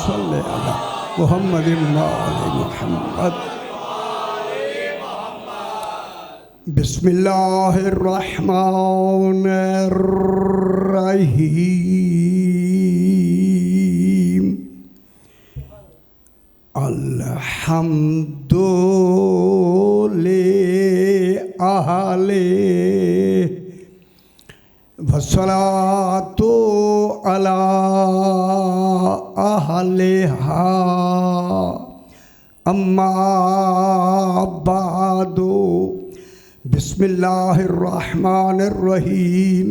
सल्लि अला मुहम्मद व आले मुहम्मद। बिस्मिल्लाहिर्रहमानिर्रहीम। अल्हम्दुलिल्लाहि वस्सलातु अला अहलिहा अम्मा बादु। बिस्मिल्लाहिर्रहमानिर्रहीम।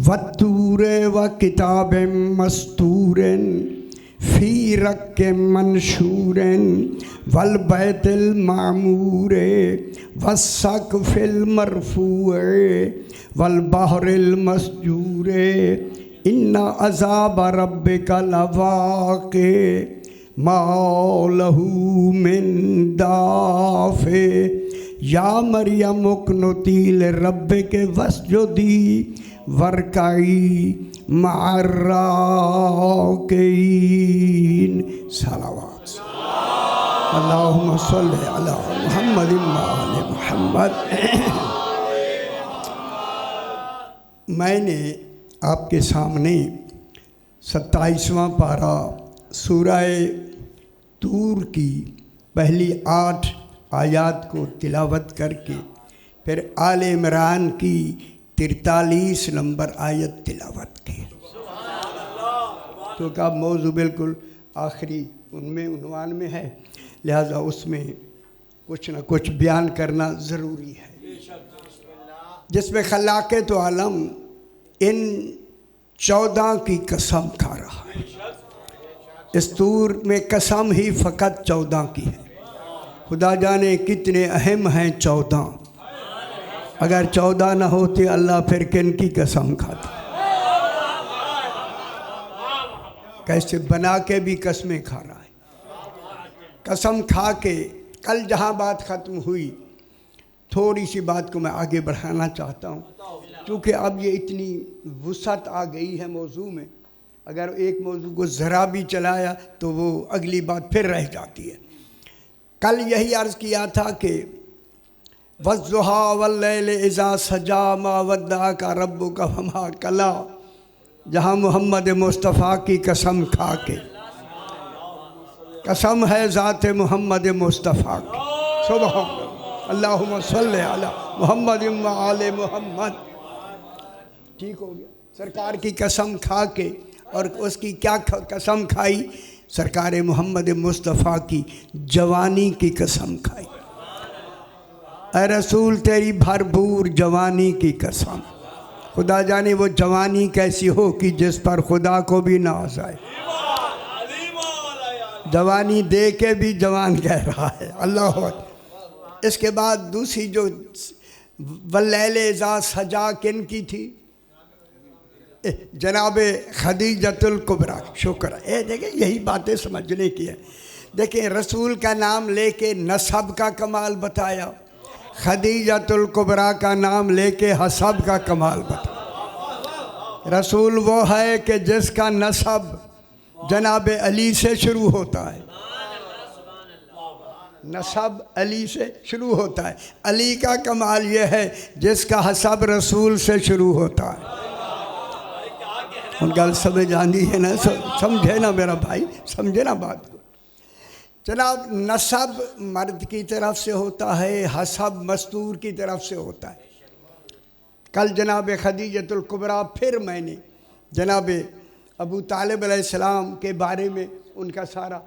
वत्तूरे व किताबिम मस्तूरिन फ़ी रक्किम मंशूरिन वल बैतिल मामूरे वस्सक़फ़िल मरफ़ूए वल बहरिल मस्जूरे इन्ना अज़ाब रब्बिका लवाक़ि मा लहू मिन दाफ़े। या मरियम उक़्नुती लिरब्बिकी वस्जुदी वरकाई मअर्राकिईन। सलावत अल्लाहुम्मा सल्लि अला मुहम्मद व आले मुहम्मद। मैंने आपके सामने 27वां पारा सूरह तूर की पहली 8 आयात को तिलावत करके फिर आले इमरान की 43 नंबर आयत तिलावत की। तो का मौजू बिल्कुल आखिरी उनमें उन्वान में है, लिहाजा उसमें कुछ न कुछ बयान करना ज़रूरी है, जिसमें खलाक़े तो आलम इन 14 की कसम खा रहा है। इस तूर में कसम ही फ़कत 14 की है। खुदा जाने कितने अहम हैं 14। अगर 14 न होते अल्लाह फिर किन की कसम खाता? कैसे बना के भी कसमें खा रहा है। कसम खा के कल जहाँ बात ख़त्म हुई, थोड़ी सी बात को मैं आगे बढ़ाना चाहता हूँ, क्योंकि अब ये इतनी वुसअत आ गई है मौजू में। अगर एक मौजू को ज़रा भी चलाया तो वो अगली बात फिर रह जाती है। कल यही अर्ज़ किया था कि वज़्ज़ुहा वल्लैलि इज़ा सजा मा वद्दअका रब्बुका वमा कला। जहाँ मोहम्मद मुस्तफ़ा की कसम खा के, कसम है ज़ात मोहम्मद मुस्तफ़ा की। सुभान अल्लाहुम्मा सल्लि अला मुहम्मद व आले मुहम्मद। ठीक हो गया। सरकार की कसम खा के, और उसकी क्या कसम खाई? सरकार मोहम्मद मुस्तफ़ा की जवानी की कसम खाई। ऐ रसूल तेरी भरपूर जवानी की कसम। खुदा जाने वो जवानी कैसी हो कि जिस पर खुदा को भी नाज आए। जवानी दे के भी जवान कह रहा है। अल्लाह। इसके बाद दूसरी जो वल्लैले इज़ा सजा किन की थी? जनाब खदीजतुल कुबरा। शुक्र है। देखिए यही बातें समझने की है। देखिए रसूल का नाम लेके नसब का कमाल बताया, खदीजतुल कुबरा का नाम लेके हसब का कमाल बताया। रसूल वो है कि जिसका नसब जनाब अली से शुरू होता है। नसब अली से शुरू होता है। अली का कमाल ये है जिसका हसब रसूल से शुरू होता है। उन गल समझ आनी है ना? समझे ना मेरा भाई, समझे ना बात को। जनाब नसब मर्द की तरफ से होता है, हसब मस्तूर की तरफ से होता है। कल जनाब खदीजतुल कुबरा, फिर मैंने जनाब अबू तालिब अलैहिस्सलाम के बारे में उनका सारा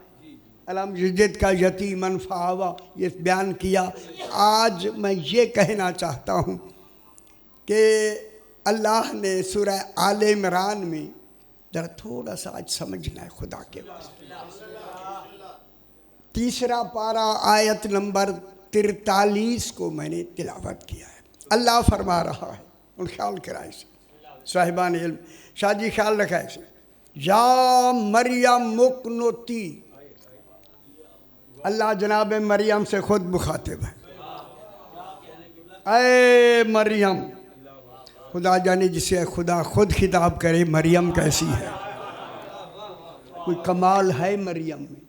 अलम यजिद का यतीमन फ़आवा ये बयान किया। आज मैं ये कहना चाहता हूँ कि अल्लाह ने सूरह आले इमरान में ज़रा थोड़ा सा आज समझना है खुदा के वास्ते। 3रा पारा आयत नंबर 43 को मैंने तिलावत किया है। अल्लाह फरमा रहा है, उन ख्याल कराए से साहिबान इल्म शाजी ख्याल रखा है। या मरियम मुक़्नुती। अल्लाह जनाब मरियम से खुद मुखातिब है। ऐ मरियम, खुदा जाने जिसे खुदा खुद खिताब करे मरियम कैसी है। कोई कमाल है मरियम में।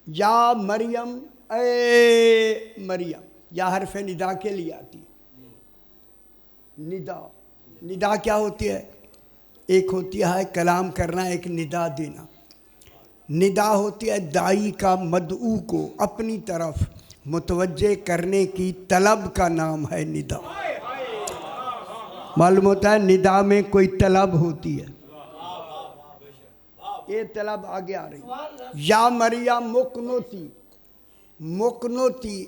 या मरियम, ए मरियम, या हरफ निदा के लिए आती है। निदा, निदा क्या होती है? एक होती है कलाम करना, एक निदा देना। निदा होती है दाई का मदऊ को अपनी तरफ मुतवज्जे करने की तलब का नाम है निदा। मालूम होता है निदा में कोई तलब होती है, ये तलब आगे आ रही। या मरियम मुकनोती, मुकनोती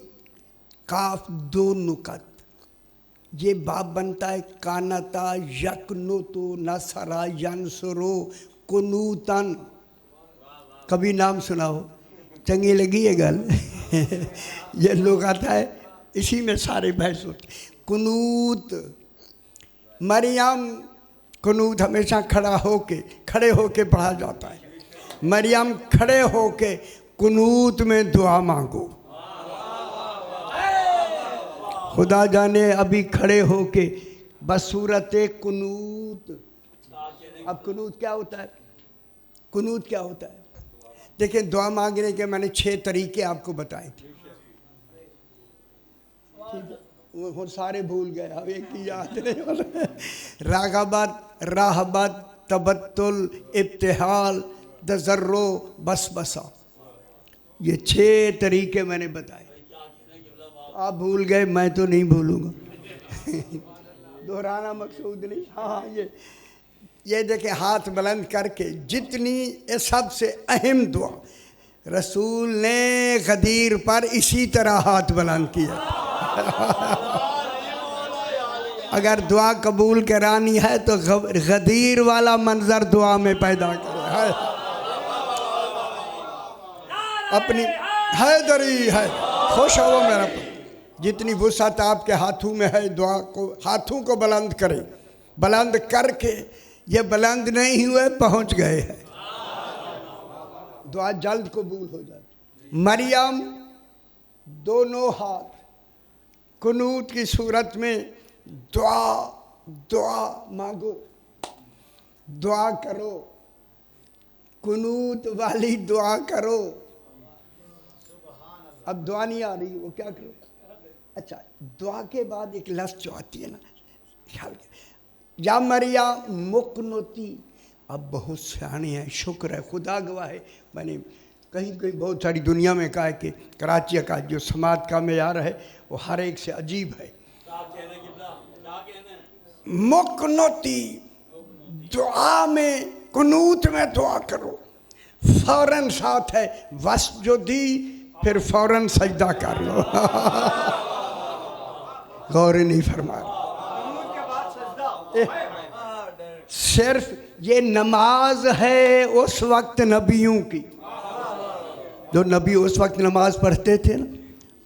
काफ दो नुकत, ये बाप बनता है कानता यकनोतो नसरा यंसरो कुनूतन। कभी नाम सुना हो? चंगी लगी है गल ये लोग आता है इसी में सारे बहस होते। कुनूत, मरियम, कुनूत हमेशा खड़े होके पढ़ा जाता है। मरियम खड़े होके कुनूत में दुआ मांगो। खुदा जाने अभी खड़े होके बसूरत कुनूत। अब कुनूत क्या होता है? कुनूत क्या होता है? देखिए, दुआ मांगने के मैंने 6 तरीके आपको बताए थे, वो सारे भूल गए, अब एक ही याद नहीं। रागबत, राहबत, तबत्तुल, इब्तिहाल, तजर्रो, बसबसा, ये 6 तरीके मैंने बताए। आप भूल गए, मैं तो नहीं भूलूंगा दोहराना मकसूद नहीं। हाँ, ये देखे हाथ बुलंद करके जितनी, ये सबसे अहम दुआ रसूल ने गदीर पर इसी तरह हाथ बुलंद किया अगर दुआ कबूल करानी है तो गदीर वाला मंजर दुआ में पैदा करे। अपनी हैदरी है, खुश हो मेरा, जितनी वुसअत आपके हाथों में है, दुआ को, हाथों को बुलंद करें। बुलंद करके, ये बुलंद नहीं हुए पहुंच गए हैं, दुआ जल्द कबूल हो जाती। मरियम दोनों हाथ कुनूत की सूरत में दुआ मांगो, दुआ करो, कुनूत वाली दुआ करो। अब दुआ नहीं आ रही, वो क्या करो? अच्छा, दुआ के बाद एक लफ्ज़ जो आती है ना, ख्याल या मरिया मुकनोती। अब बहुत सियाने हैं, शुक्र है, खुदा गवाह है, मैंने कहीं कहीं बहुत सारी दुनिया में कहा है कि कराची का जो समाज का मेयार है वो हर एक से अजीब है। मुकनोती, दुआ में, कुनूत में दुआ करो, फौरन साथ है वसजुदी, फिर फौरन सजदा कर लो गौर नहीं फरमाया। सिर्फ ये नमाज है उस वक्त नबियों की, जो नबी उस वक्त नमाज पढ़ते थे ना,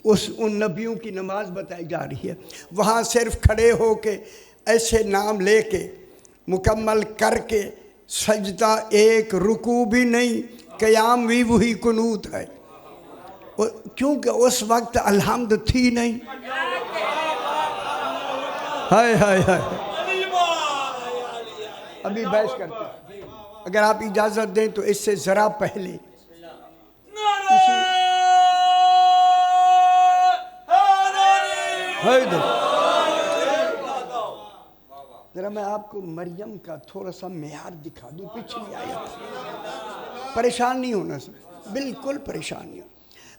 उन नबियों की नमाज बताई जा रही है। वहाँ सिर्फ खड़े होके ऐसे नाम लेके मुकम्मल करके सजदा, एक रुकू भी नहीं, क़याम भी वही कुनूत है, क्योंकि उस वक्त अलहम्द थी नहीं। हाय हाय हाय, अभी बहस करते हैं, अगर आप इजाज़त दें तो इससे ज़रा पहले ज़रा मैं आपको मरियम का थोड़ा सा मेयार दिखा दूँ। पिछली आयत, परेशान नहीं होना सर, बिल्कुल परेशान नहीं।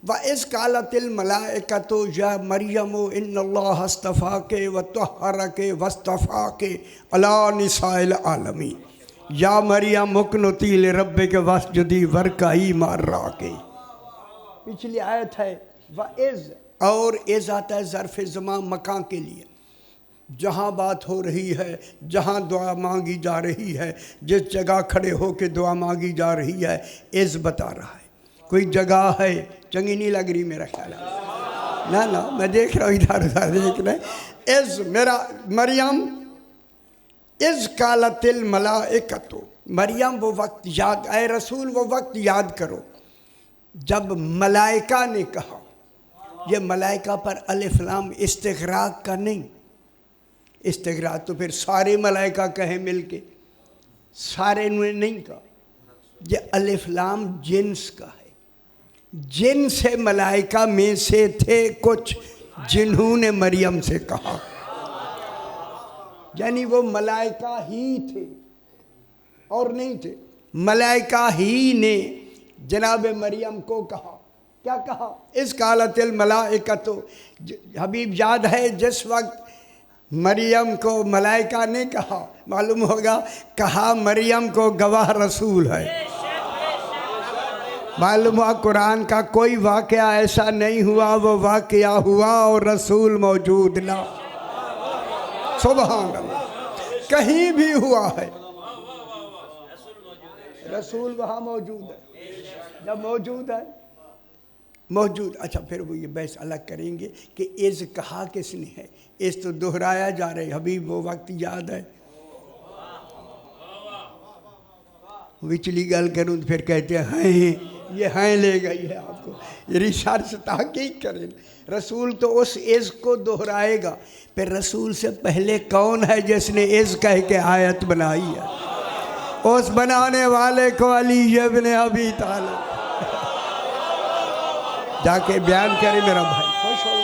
व इस कालतिल मलाइकतो या मरियमो इन्नल्लाह अस्तफ़ा के व तहरा के वस्तफ़ा के अला निसाइल आलमी या मरियम मुकनती लिरब्बे के वस्जुदी वरकाई मार्रा के। पिछली आयत है व इज़, और इज़ आता है ज़र्फ़ ज़मान मकान के लिए, जहाँ बात हो रही है, जहाँ दुआ मांगी जा रही है, जिस जगह खड़े हो के दुआ मांगी जा रही है, इज़ बता रहा है। कोई जगह है, चंगी नहीं लग रही मेरा ख्याल है ना, मैं देख रहा हूँ इधर उधर देख रहे। इज़ मेरा मरियम, इज़ कालतिल मलाइकतो, मरियम वो वक्त याद, ऐ रसूल वो वक्त याद करो जब मलाइका ने कहा। ये मलाइका पर अलिफ लाम इस्तिग़राक़ का नहीं, इस्तिग़राक़ तो फिर सारे मलाइका कहे मिल के, सारे ने नहीं कहा, ये अलिफ लाम जिन्स का है। जिन से मलाइका में से थे कुछ जिन्होंने मरियम से कहा, यानी वो मलाइका ही थे और नहीं थे। मलाइका ही ने जनाब मरियम को कहा, क्या कहा? इस कालतिल मलाइकतो, हबीब याद है जिस वक्त मरियम को मलाइका ने कहा, मालूम होगा कहा मरियम को गवाह रसूल है। मालूम हुआ कुरान का कोई वाक़या ऐसा नहीं हुआ, वो वाक़या हुआ और रसूल मौजूद ना। सुभान अल्लाह, कहीं भी हुआ है रसूल वहाँ मौजूद है। जब मौजूद है मौजूद, अच्छा फिर वो ये बहस अलग करेंगे कि इज़ कहा किसने है। इज़ तो दोहराया जा रहा है। हबीब वो वक्त याद है, विचली गल करूँ तो फिर कहते हैं ये हैं ले गई है आपको। ये रिसर्च तहकीक करें। रसूल तो उस इज़ को दोहराएगा। फिर रसूल से पहले कौन है जिसने इज़ कह के आयत बनाई है? उस बनाने वाले को अली इब्न अबी तालिब जाके बयान करे। मेरा भाई खुश हो,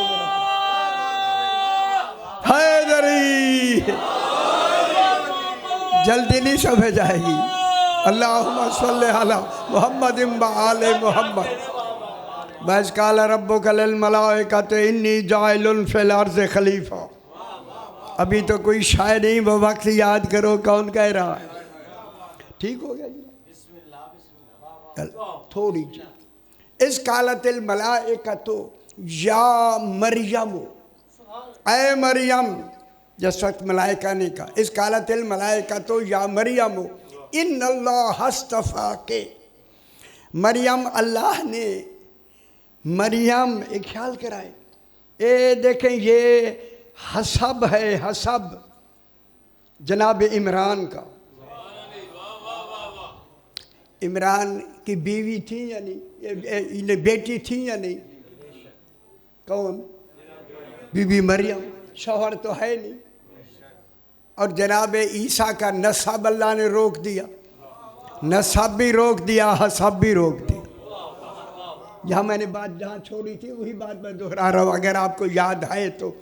हैदरी जल्दी नहीं समझ जाएगी। अल्लाहुम्मा सल्ली अला मुहम्मद व आले मुहम्मद। बस काला रब्बुका लिल मलाइकति इन्नी जाइलुन फिल अर्ज़ि खलीफा। अभी तो कोई शायद नहीं, वो वक्त याद करो कौन कह रहा है। ठीक हो गया जी, थोड़ी जी। इस कालतिल मलाइकतो या मरियम, ऐ मरियम, जिस वक्त मलाइका ने कहा इस कालतिल मलाइकतो या मरियम इन्नल्लाह हस्तफा के। मरियम, अल्लाह ने मरियम, एक ख्याल कराए, ये देखें ये हसब है, हसब जनाब इमरान का। इमरान की बीवी थी या नहीं, इन्हें बेटी थी या नहीं? कौन? बीबी मरियम। शौहर तो है नहीं। और जनाब ईसा का नसब अल्लाह ने रोक दिया, नसब भी रोक दिया, हसब भी रोक दिया। यहाँ मैंने बात जहाँ छोड़ी थी वही बात मैं दोहरा रहा हूँ, अगर आपको याद है तो।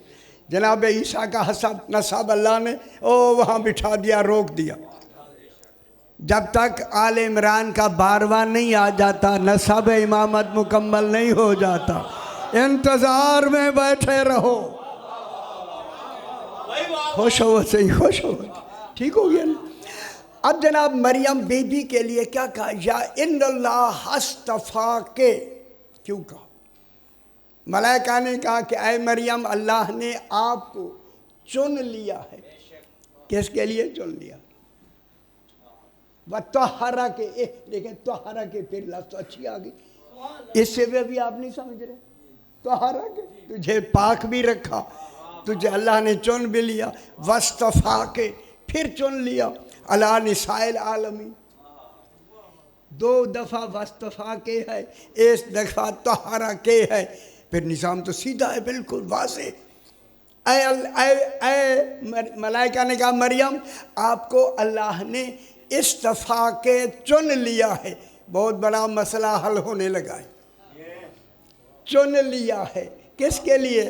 जनाब ईसा का हसब नसब अल्लाह ने वहाँ बिठा दिया, रोक दिया। जब तक आल इमरान का 12वां नहीं आ जाता, नसब इमामत मुकम्मल नहीं हो जाता। इंतज़ार में बैठे रहो। खुश हो सही, खुश हो, ठीक हो गया ना। अब जनाब मरियम बेबी के लिए क्या कहा? या इन्नल्लाह हस्तफा के। क्यों कहा? मलाइका ने कहा कि ऐ मरियम, अल्लाह ने आपको चुन लिया है। किसके लिए चुन लिया? वह तोहरा के, लेकिन तोहरा के फिर लफ्ज़ अच्छी आ गई। इससे भी आप नहीं समझ रहे। तोहरा के, तुझे पाक भी रखा, तुझे अल्लाह ने चुन भी लिया। वस्तफा के, फिर चुन लिया अला निसाइल आलमीन। 2 दफ़ा वस्तफा के है, 1 दफ़ा तोहरा के है। फिर निज़ाम तो सीधा है, बिल्कुल वाज़ेह। मलाइका ने कहा मरियम, आपको अल्लाह ने इस्तफा के चुन लिया है। बहुत बड़ा मसला हल होने लगा है। चुन लिया है किसके लिए?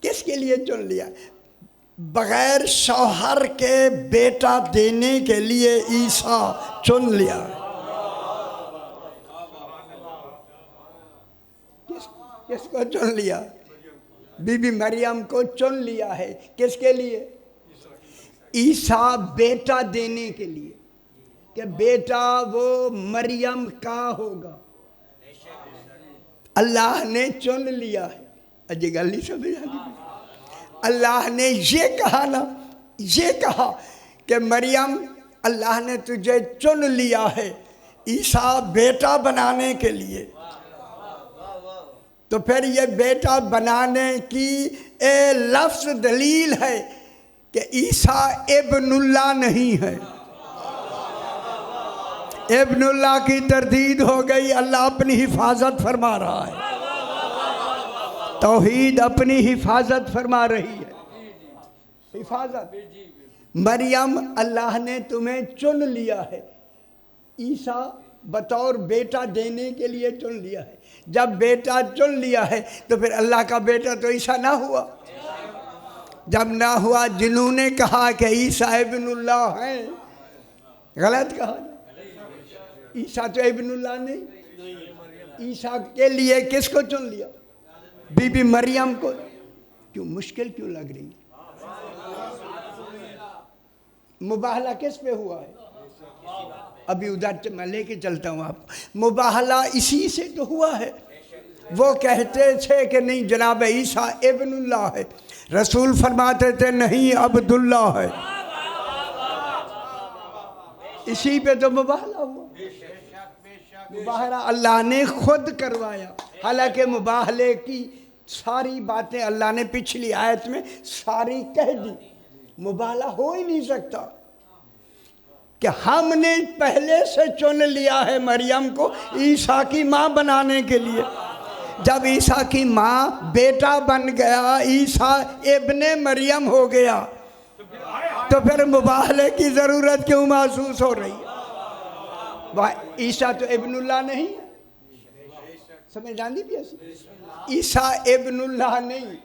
किसके लिए चुन लिया? बगैर शौहर के बेटा देने के लिए ईसा चुन लिया। किसको चुन लिया? बीबी मरियम को चुन लिया है। किसके लिए? ईसा बेटा देने के लिए, कि बेटा वो मरियम का होगा। अल्लाह ने चुन लिया है। अजय गल नहीं समझ आ गई। अल्लाह ने ये कहा ना, ये कहा कि मरियम, अल्लाह ने तुझे चुन लिया है ईसा बेटा बनाने के लिए। तो फिर ये बेटा बनाने की लफ्ज़ दलील है कि ईसा इब्नुल्लाह नहीं है। इब्नुल्लाह की तरदीद हो गई। अल्लाह अपनी हिफाजत फरमा रहा है, तौहीद अपनी हिफाजत फरमा रही है। हिफाजत। मरियम, अल्लाह ने तुम्हें चुन लिया है ईसा बतौर बेटा देने के लिए चुन लिया है। जब बेटा चुन लिया है तो फिर अल्लाह का बेटा तो ईसा ना हुआ। जब ना हुआ, जिन्होंने कहा कि ईसा इब्नुल्लाह है, गलत कहा। ईसा तो इब्नुल्लाह नहीं। ईसा के लिए किसको चुन लिया? बीबी मरियम को। क्यों मुश्किल क्यों लग रही है? मुबाहला किस पे हुआ है? अभी उधर मैं लेके चलता हूँ आपको। मुबाहला इसी से तो हुआ है। वो कहते थे कि नहीं जनाब ईसा इब्नुल्लाह है, रसूल फरमाते थे नहीं अब्दुल्लाह है। इसी पे तो मुबाहला हुआ। मुबाहला अल्लाह ने खुद करवाया। हालांकि मुबाहले की सारी बातें अल्लाह ने पिछली आयत में सारी कह दी। मुबाहला हो ही नहीं सकता कि हमने पहले से चुन लिया है मरियम को ईसा की माँ बनाने के लिए। जब ईसा की माँ बेटा बन गया, ईसा इब्ने मरियम हो गया, तो फिर मुबाहले की ज़रूरत क्यों महसूस हो रही है? वह ईसा तो इब्नुल्लाह नहीं है। समझ आनी भी ऐसी। ईसा इब्नुल्लाह नहीं।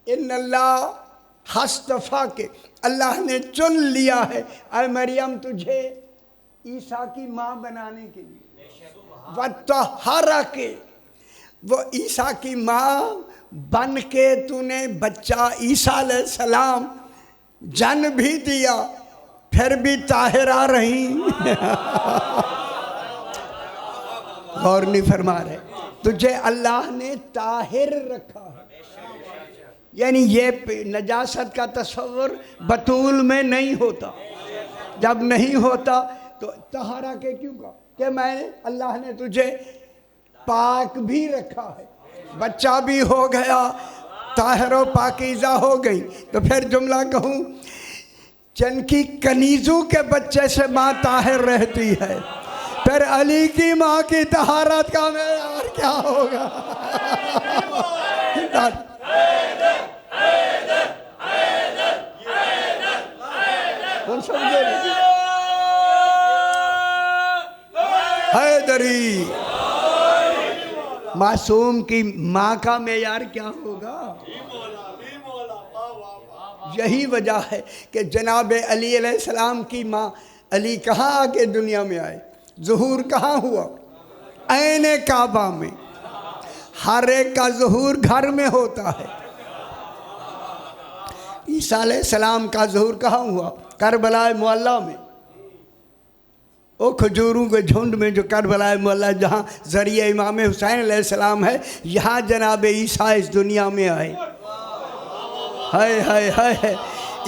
इन्नल्लाह हस्तफा के, अल्लाह ने चुन लिया है ऐ मरियम तुझे ईसा की माँ बनाने के लिए। वत्तहरा के, वो ईसा की माँ बन के तूने बच्चा ईसा अलैहिस्सलाम जन्म भी दिया, फिर भी ताहिरा रही। गौर नहीं फरमा रहे। तुझे अल्लाह ने ताहिर रखा है। यानी ये नजासत का तस्वर बतूल में नहीं होता। जब नहीं होता तो तहारा के क्यों कहा कि मैंने, अल्लाह ने तुझे पाक भी रखा है, बच्चा भी हो गया, ताहिर पाकीज़ा हो गई। तो फिर जुमला कहूँ, चनकी कनीज़ों के बच्चे से माँ ताहिर रहती है, फिर अली की माँ की तहारत का मेयार क्या होगा? हैदरी मासूम की माँ का मेयार क्या होगा? यही वजह है कि जनाब अली अलैहिस्सलाम की माँ, अली कहाँ आके दुनिया में आए? ज़ुहूर कहाँ हुआ? ऐने काबा में। हर एक का ज़ुहूर घर में होता है। ईसा अलैहिस्सलाम का ज़ुहूर कहाँ हुआ? करबला मुअल्ला में। ओ खजूरों के झुंड में जो करबला मुअल्ला, जहाँ ज़रिए इमाम हुसैन अलैहिस्सलाम है, यहाँ जनाब ईसा इस दुनिया में आए। हाय हाय हाय।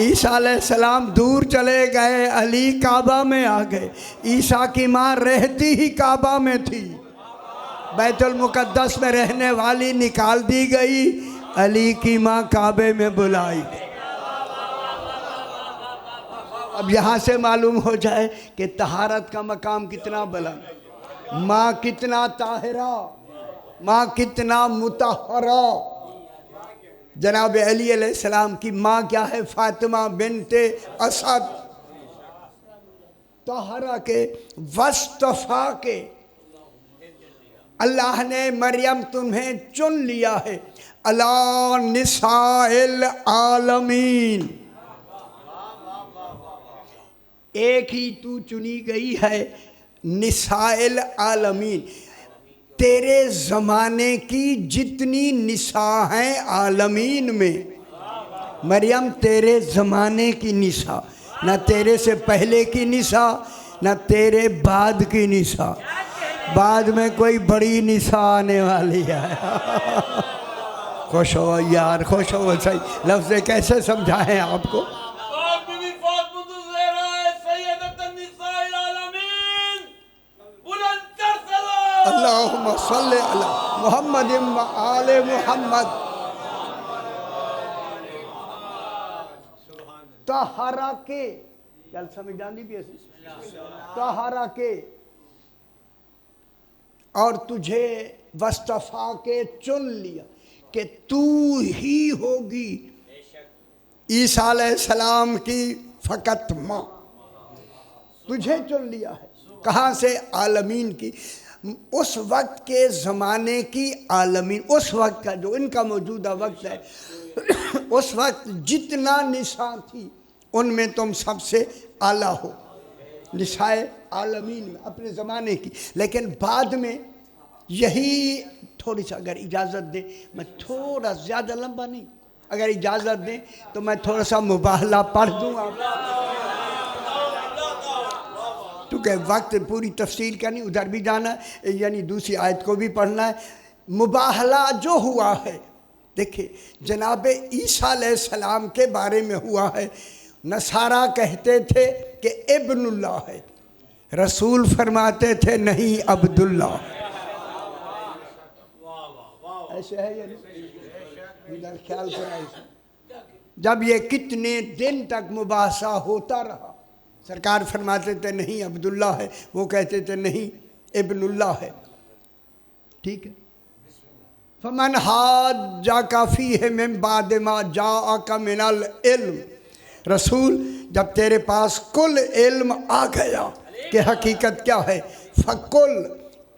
ईसा अलैहिस्सलाम दूर चले गए, अली काबा में आ गए। ईसा की माँ रहती ही काबा में थी, बैतुल मुक़द्दस में रहने वाली निकाल दी गई, अली की माँ काबे में बुलाई। अब यहाँ से मालूम हो जाए कि तहारत का मकाम कितना बुलंद, माँ कितना ताहिरा, माँ कितना मुतहरा। जनाब अली अलैहिस्सलाम की माँ क्या है? फातिमा बिनते असद। तहरा के वस्तफा के, अल्लाह ने मरियम तुम्हें चुन लिया है अला निसाइल आलमीन। एक ही तू चुनी गई है निसाइल आलमीन। तेरे ज़माने की जितनी निसा हैं आलमीन में, मरियम तेरे ज़माने की निसा, न तेरे से पहले की निसा न तेरे बाद की निसा। बाद में कोई बड़ी निसा आने वाली है। खुश हो यार, खुश हो। सही लफ्ज़ कैसे समझाएं आपको? अल्लाहुम्मा सल्ले अला मुहम्मद व आले मुहम्मद। तहरा के, चल समझ जानी भी ऐसी। तहरा के और तुझे वस्तफा के चुन लिया कि तू ही होगी ईसा अलैहिस्सलाम की फ़कत माँ। तुझे चुन लिया है, कहाँ से? आलमीन की, उस वक्त के ज़माने की आलमीन, उस वक्त का जो इनका मौजूदा वक्त है उस वक्त जितना निसा थी उनमें तुम सबसे आला हो, निसाए आलमीन में अपने ज़माने की। लेकिन बाद में यही थोड़ी सा, अगर इजाज़त दें, मैं थोड़ा ज़्यादा लंबा नहीं, अगर इजाज़त दें तो मैं थोड़ा सा मुबाहला पढ़ दूँ आप, क्योंकि वक्त पूरी तफसील का नहीं, उधर भी जाना है, यानी दूसरी आयत को भी पढ़ना है। मुबाहला जो हुआ है, देखिए जनाब ईसा अलैहिस्सलाम के बारे में हुआ है। नसारा कहते थे कि इब्नुल्लाह है, रसूल फरमाते थे नहीं अब्दुल्ला। ऐसे है या नहीं? इधर ख्याल करा। जब ये कितने दिन तक मुबासा होता रहा, सरकार फरमाते थे नहीं अब्दुल्ला है, वो कहते थे नहीं इब्नुल्लाह है। ठीक है। फमन हाज्जा काफ़ी है मिन बाद मा जाअका मिनल इल्म, रसूल जब तेरे पास कुल इल्म आ गया कि हकीकत क्या है, फकुल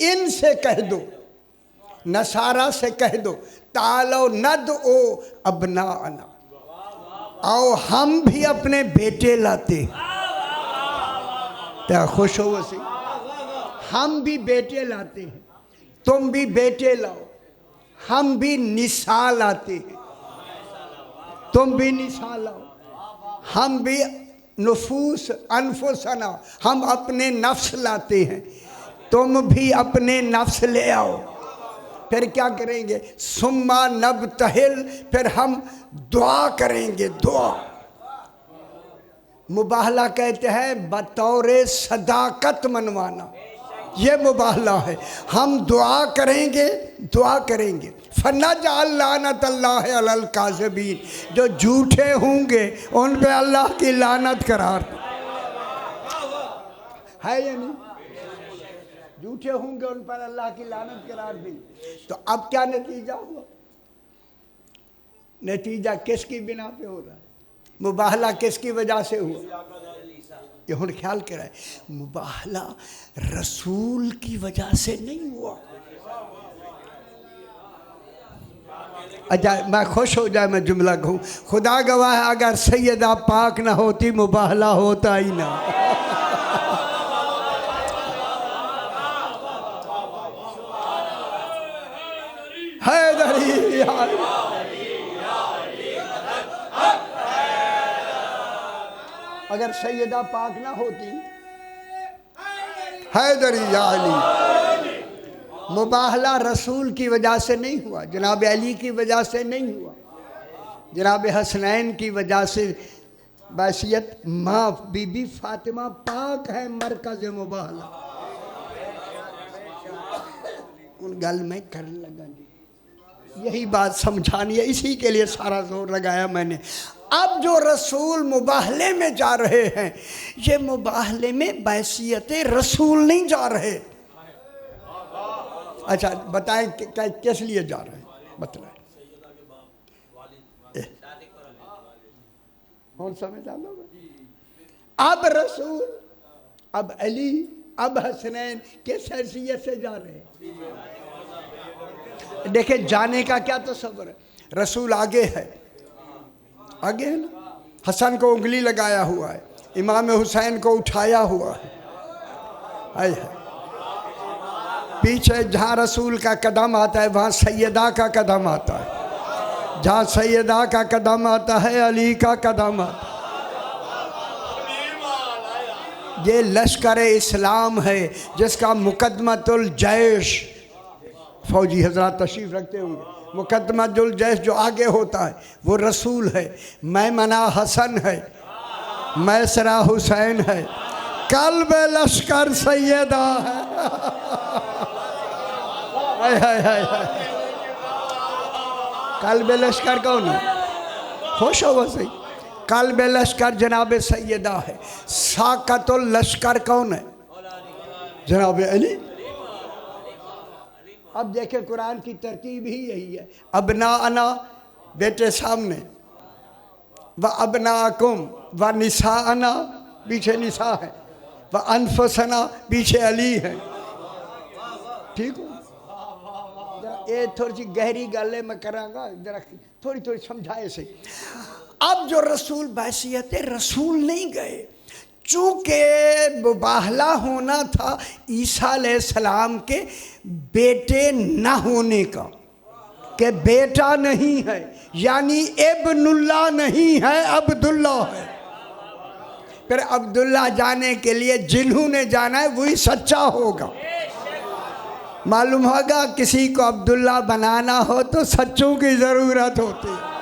इनसे कह दो, नसारा से कह दो, तालो नद ओ अबनाअना, आओ हम भी अपने बेटे लाते। क्या खुश हो वैसे? हम भी बेटे लाते हैं, तुम भी बेटे लाओ, हम भी निसा लाते हैं, तुम भी निसा लाओ, हम भी नफूस अनफुसना, हम अपने नफ्स लाते हैं, तुम भी अपने नफ्स ले आओ। फिर क्या करेंगे? सुम्मा नबतहिल, फिर हम दुआ करेंगे। दुआ मुबाहला कहते हैं बतौर सदाकत मनवाना, ये मुबाहला है। हम दुआ करेंगे, दुआ करेंगे। फनजअल लानतल्लाहि अलल काज़िबीन, जो झूठे होंगे उन पे अल्लाह की लानत करार है या नहीं? झूठे होंगे उन पर अल्लाह की लानत करार दी। तो अब क्या नतीजा हुआ? नतीजा किसकी बिना पे हो रहा है? मुबाहला किसकी वजह से हुआ? ये हुन ख्याल कराए, मुबाहला रसूल की वजह से नहीं हुआ। अच्छा मैं खुश हो जाए, मैं जुमला कहूँ, खुदा गवाह है अगर सैयदा पाक ना होती मुबाहला होता ही ना। हैदरी अगर सैयदा पाक ना होती, हैदरी या अली, मुबाहला रसूल की वजह से नहीं हुआ, जनाब अली की वजह से नहीं हुआ, जनाब हसनैन की वजह से। बैसियत माँ बीबी फातिमा पाक है मरकज मुबाहला। उन गल में करने लगा जी, यही बात समझानी है, इसी के लिए सारा जोर लगाया मैंने। अब जो रसूल मुबाहले में जा रहे हैं, ये मुबाहले में बैसियत रसूल नहीं जा रहे। अच्छा बताएं किस लिए जा रहे हैं, बतलाएं। कौन समझ आना? अब रसूल, अब अली, अब हसनैन किस हैसियत से जा रहे हैं? देखे जाने का क्या तस्वर है? रसूल आगे है, आगे है ना, हसन को उंगली लगाया हुआ है, इमाम हुसैन को उठाया हुआ है। पीछे जहाँ रसूल का कदम आता है वहाँ सैयदा का कदम आता है, जहाँ सैयदा का कदम आता है अली का कदम आता है। ये लश्कर इस्लाम है जिसका मुकदमतुल जैश, फौजी हजरात तशरीफ रखते होंगे, मुकदमतुल जैश जो आगे होता है वो रसूल है, मैमना हसन है, मैसरा हुसैन है, कल्ब लश्कर सैयदा है। कल्ब लश्कर कौन है? खुश हो वैसे, कल्ब लश्कर जनाब सैयदा है। साकतुल लश्कर कौन है? जनाब अली। अब देखें कुरान की तरतीब ही यही है, अबना अना बेटे सामने, व अबनाकुम व निसा अना पीछे निसा है, व अनफसना पीछे अली है। ठीक हो, ये थोड़ी सी गहरी गल है, मैं करांगा जरा थोड़ी थोड़ी समझाए से। अब जो रसूल बैसियत रसूल नहीं गए, चूँकि मुबाहला होना था ईसा अलैहिस्सलाम के बेटे न होने का, कि बेटा नहीं है, यानी इब्नुल्लाह नहीं है, अब्दुल्ला है। फिर अब्दुल्ला जाने के लिए जिन्होंने जाना है वही सच्चा होगा। मालूम होगा किसी को अब्दुल्ला बनाना हो तो सच्चों की ज़रूरत होती है।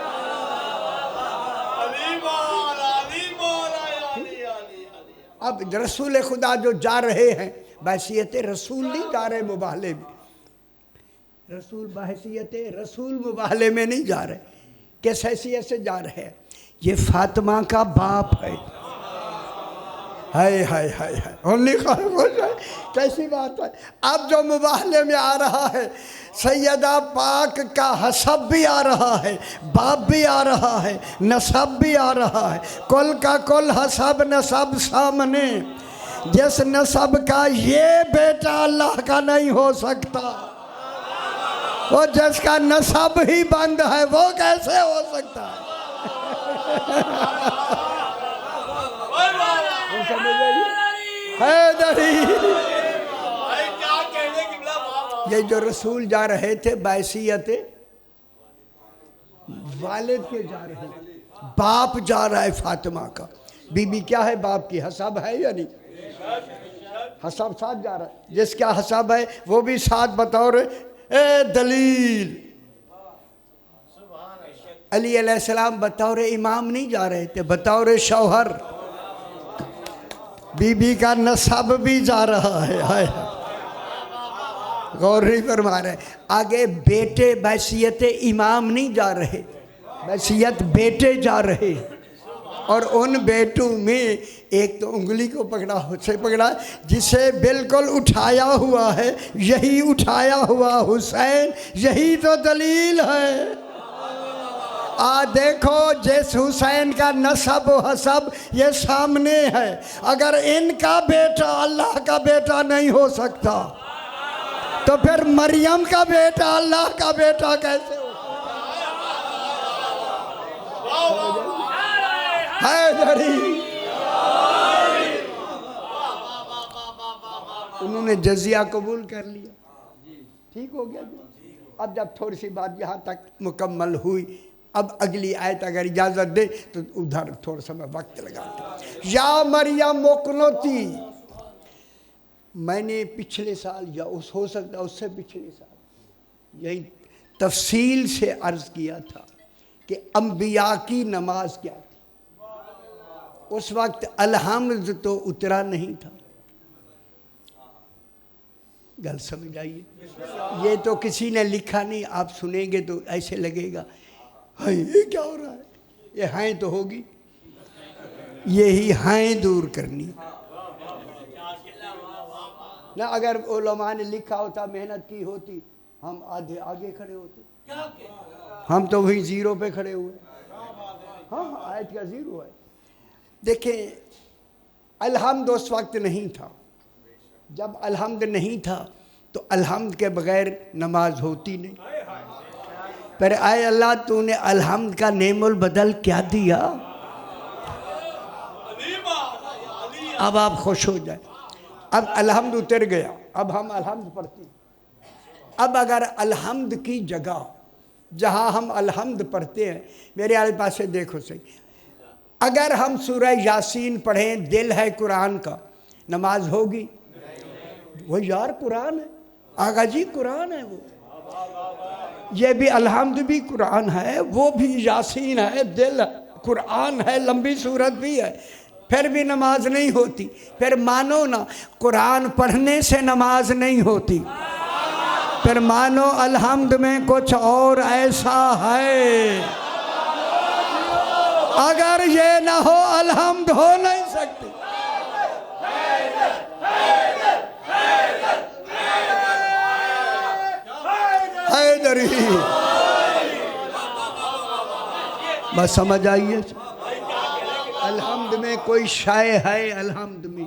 अब रसूल खुदा जो जा रहे हैं बहसीयत रसूल नहीं जा रहे मुबाहले में, रसूल बहसीयत रसूल मुबाहले में नहीं जा रहे, किस हैसियत से जा रहे हैं? ये फातिमा का बाप है। हाय हाय हाय हाय, होने का कैसी बात है। अब जो मुबाहले में आ रहा है, सैयदा पाक का हसब भी आ रहा है, बाप भी आ रहा है, नसब भी आ रहा है। कुल का कुल हसब नसब सामने, जिस नसब का ये बेटा अल्लाह का नहीं हो सकता, वो जिसका नसब ही बंद है वो कैसे हो सकता है? ये जो रसूल जा रहे थे बैसियत वालिद के जा रहे, बाप जा रहा है फातिमा का। बीबी क्या है? बाप की हसब है या नहीं? हसब साथ जा रहा है, जिसका हसब है वो भी साथ बतौर दलील। अली अलैहिस्सलाम बतौर इमाम नहीं जा रहे थे, बतौर शौहर। बीबी का नसब भी जा रहा है। हाय, गौर नहीं फरमा रहे। आगे बेटे बैसियत इमाम नहीं जा रहे, बैसियत बेटे जा रहे। और उन बेटों में एक तो उंगली को पकड़ा से पकड़ा, जिसे बिल्कुल उठाया हुआ है, यही उठाया हुआ हुसैन, यही तो दलील है। देखो जिस हुसैन का नसब हसब ये सामने है, अगर इनका बेटा अल्लाह का बेटा नहीं हो सकता तो फिर मरियम का बेटा अल्लाह का बेटा कैसे हो? उन्होंने जजिया कबूल कर लिया, ठीक हो गया। अब जब थोड़ी सी बात यहाँ तक मुकम्मल हुई, अब अगली आयत अगर इजाज़त दे तो उधर थोड़ा सा मैं वक्त लगाता। या मरियम मुकनती, मैंने पिछले साल या उस हो सकता उससे पिछले साल यही तफसील से अर्ज़ किया था कि अम्बिया की नमाज क्या थी। उस वक्त अलहम्द तो उतरा नहीं था। गल समझ आइए, ये तो किसी ने लिखा नहीं, आप सुनेंगे तो ऐसे लगेगा ये क्या हो रहा है। ये हाय तो होगी, यही हाय दूर करनी ना। अगर उलमा ने लिखा होता, मेहनत की होती, हम आधे आगे खड़े होते। हम तो वही जीरो पे खड़े हुए। हाँ, आयत का जीरो है। देखें, अलहम्द उस वक्त नहीं था। जब अलहम्द नहीं था तो अलहम्द के बगैर नमाज होती नहीं। पर आए अल्लाह, तूने अलहम्द का नेमुल बदल क्या दिया। अब आप खुश हो जाए। अब अलहम्द उतर गया, अब हम अलहम्द पढ़ते हैं। अब अगर अलहम्द की जगह जहाँ हम अलहम्द पढ़ते हैं, मेरे आले पास से देखो सही, अगर हम सूरह यासीन पढ़ें, दिल है कुरान का, नमाज होगी? वो यार कुरान है, आगा जी कुरान है वो। ये भी अलहम्द भी कुरान है, वो भी यासीन है, दिल कुरान है, लंबी सूरत भी है, फिर भी नमाज नहीं होती। फिर मानो ना, कुरान पढ़ने से नमाज नहीं होती। फिर मानो अलहम्द में कुछ और ऐसा है। अगर ये ना हो, अलहम्द हो नहीं सकती। हैदरी, बस समझ आइए, अलहम्द में कोई शाय है, अलहम्द में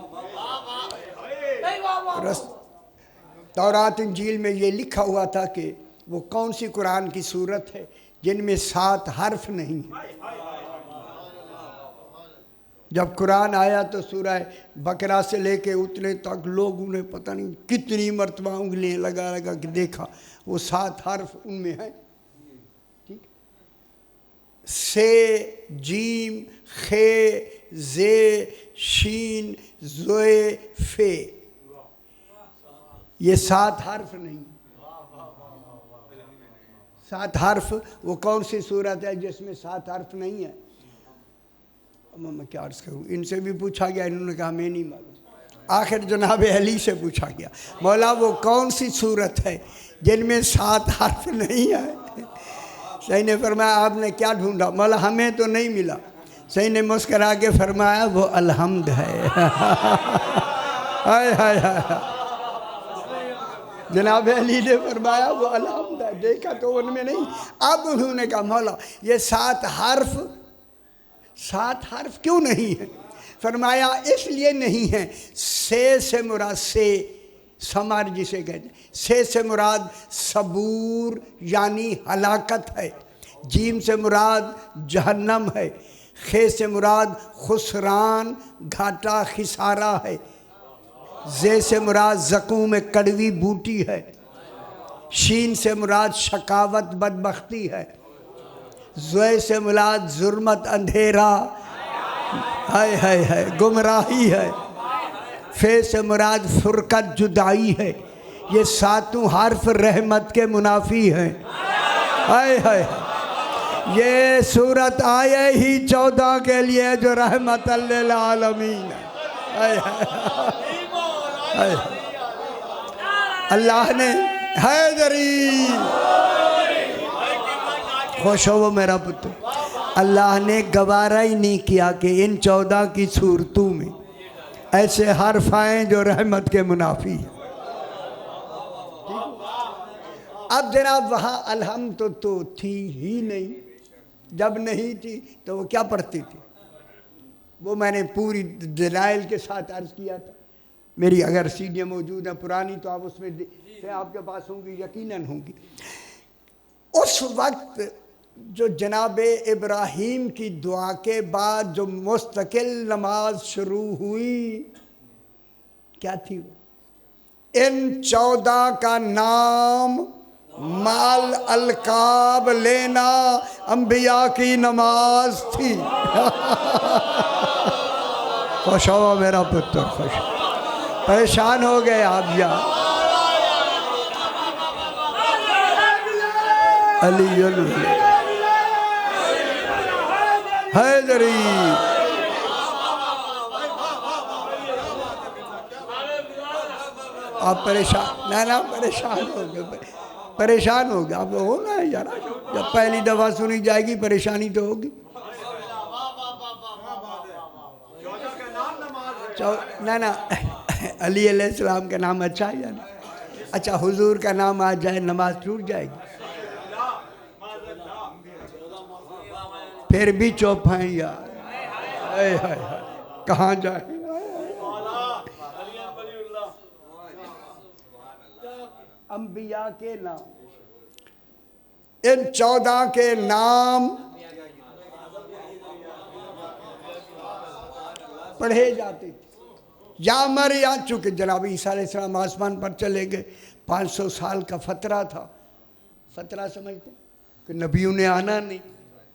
तौरात इंजील में ये लिखा हुआ था कि वो कौन सी कुरान की सूरत है जिनमें 7 हर्फ नहीं है। जब कुरान आया तो सूरह बकरा से लेके उतने तक लोगों ने पता नहीं कितनी मरतबा उंगलियां लगा लगा के देखा, वो 7 हर्फ उनमें है। ठीक, से, जीम, खे, जे, शीन, जोए, फे, ये 7 हर्फ नहीं। 7 हर्फ वो कौन सी सूरत है जिसमें 7 हर्फ नहीं है? मैं क्या अर्ज करूँ, इनसे भी पूछा गया, इन्होंने कहा मैं नहीं मालूम। आखिर जनाब अली से पूछा गया, मौला वो कौन सी सूरत है जिनमें 7 हर्फ नहीं है? सही ने फरमाया आपने क्या ढूंढा? मौला हमें तो नहीं मिला। सही ने मुस्करा के फरमाया वो अलहम्द है। हाय हाय हाय, जनाब अली ने फरमाया वो अलहम्द है, देखा तो उनमें नहीं। अब उन्होंने कहा मौला ये 7 हर्फ क्यों नहीं है? फरमाया इसलिए नहीं है, से मुराद से समार जिसे कहते हैं, से मुराद सबूर यानी हलाकत है, जीम से मुराद जहन्नम है, खे से मुराद खुसरान घाटा खिसारा है, जे से मुराद ज़क़ूम में कड़वी बूटी है, शीन से मुराद शकावत बदबख्ती है, ज़ोए से मुराद जुर्मत अंधेरा है गुमराही है, फे से मुराद फुरकत जुदाई है। ये 7 हर्फ रहमत के मुनाफी हैं। हाय ये सूरत आए ही 14 के लिए जो रहमत लिल आलमीन है। अल्लाह ने हैदरी, खुश हो वो मेरा पुत्र, अल्लाह ने गवारा ही नहीं किया कि इन 14 की सूरतों में ऐसे हर्फ आए जो रहमत के मुनाफी है। अब जनाब वहाँ अलहम्द तो थी ही नहीं। जब नहीं थी तो वो क्या पढ़ती थी? वो मैंने पूरी दलाइल के साथ अर्ज़ किया था। मेरी अगर सीढ़ियाँ मौजूद हैं पुरानी तो आप उसमें से आपके पास होंगी, यकीनन होंगी। उस वक्त जो जनाब इब्राहीम की दुआ के बाद जो मुस्तकिल नमाज शुरू हुई, क्या थी वो? इन 14 का नाम माल अलकाब लेना अंबिया की नमाज थी। खुश हो मेरा पुत्र, खुश। परेशान हो गए आप यार। अली हैदरी, आप परेशान ना परेशान हो गए, परेशान हो गए आप हो ना यार। जब पहली दफ़ा सुनी जाएगी परेशानी तो होगी। ना अली अलैहिस्सलाम का नाम अच्छा है या नहीं? अच्छा, हुजूर का नाम आ जाए नमाज टूट जाएगी। फिर भी चुप हैं यार। कहाँ जाए? अंबिया के नाम, इन 14 के नाम पढ़े जाते थे। या मरिया, चूँकि जनाब ईसा अलैहिस्सलाम आसमान पर चले गए, 500 साल का फतरा था। फतरा समझते कि नबियों ने आना नहीं।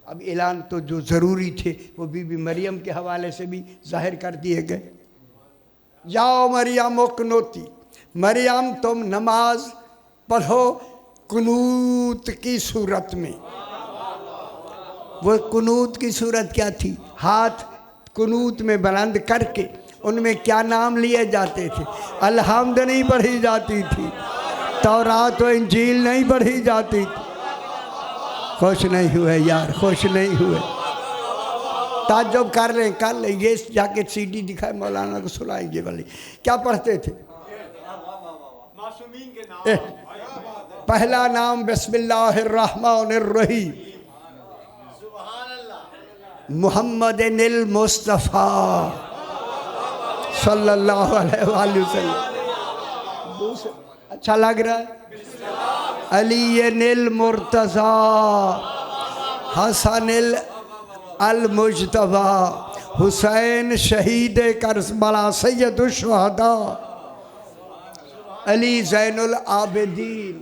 अब ऐलान तो जो ज़रूरी थे वो बीबी मरियम के हवाले से भी जाहिर कर दिए गए। या मरियम मुकनोती, मरियम तुम नमाज पढ़ो कुनूत की सूरत में। वो कुनूत की सूरत क्या थी? हाथ कुनूत में बुलंद करके उनमें क्या नाम लिए जाते थे? अलहम्द नहीं पढ़ी जाती थी, तौरात व इंजील नहीं पढ़ी जाती थी। खुश नहीं हुए यार, खुश नहीं हुए। ताज्जुब कर ले, ये जाके सीडी दिखाए मौलाना को सुनाई, ये वाली क्या पढ़ते थे? मासूमीन के नाम। पहला नाम बिस्मिल्लाहिर्रहमानिर्रहीम, मुहम्मद निल मुस्तफ़ा सल्लल्लाहु अलैहि वसल्लम। दूसरा अच्छा लग रहा है। अली निल मुर्तज़ा हसन अल मुजतबा हुसैन शहीद करबला सैयदुश शुहदा अली ज़ैनुल आबिदीन